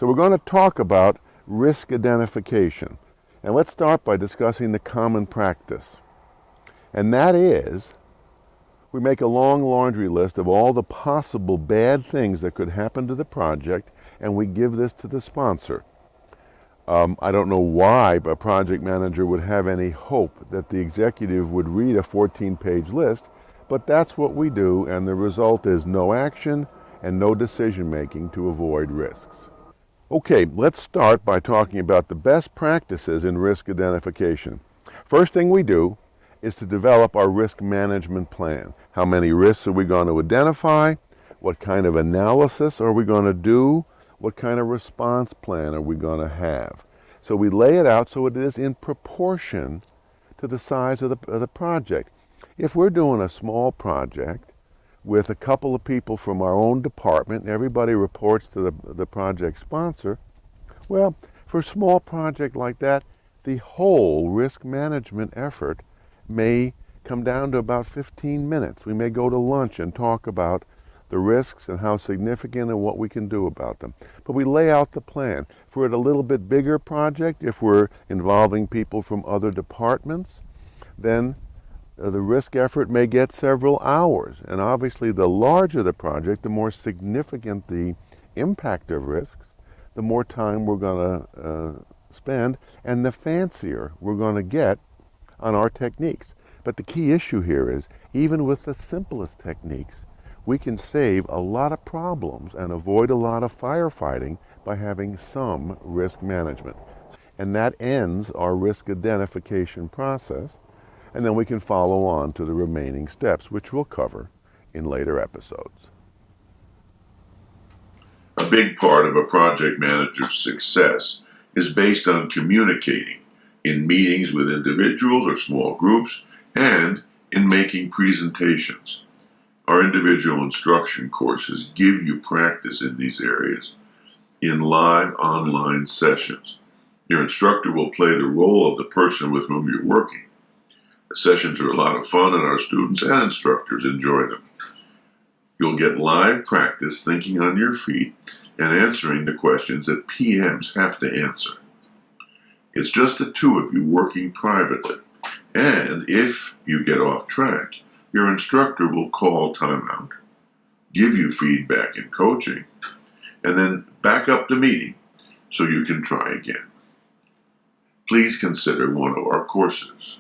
So we're going to talk about risk identification. And let's start by discussing the common practice. And that is, we make a long laundry list of all the possible bad things that could happen to the project, and we give this to the sponsor. I don't know why a project manager would have any hope that the executive would read a 14-page list, but that's what we do, and the result is no action and no decision making to avoid risks. Okay, let's start by talking about the best practices in risk identification. First thing we do is to develop our risk management plan. How many risks are we going to identify? What kind of analysis are we going to do? What kind of response plan are we going to have? So we lay it out so it is in proportion to the size of the project. If we're doing a small project with a couple of people from our own department, everybody reports to the project sponsor, well, for a small project like that, the whole risk management effort may come down to about 15 minutes. We may go to lunch and talk about the risks and how significant and what we can do about them. But we lay out the plan. If we're at a little bit bigger project, if we're involving people from other departments, then the risk effort may get several hours. And obviously, the larger the project, the more significant the impact of risks, the more time we're going to spend, and the fancier we're going to get on our techniques. But the key issue here is, even with the simplest techniques, we can save a lot of problems and avoid a lot of firefighting by having some risk management. And that ends our risk identification process, and then we can follow on to the remaining steps, which we'll cover in later episodes. A big part of a project manager's success is based on communicating in meetings with individuals or small groups and in making presentations. Our individual instruction courses give you practice in these areas in live online sessions. Your instructor will play the role of the person with whom you're working. The sessions are a lot of fun and our students and instructors enjoy them. You'll get live practice thinking on your feet and answering the questions that PMs have to answer. It's just the two of you working privately, and if you get off track, your instructor will call timeout, give you feedback and coaching, and then back up the meeting so you can try again. Please consider one of our courses.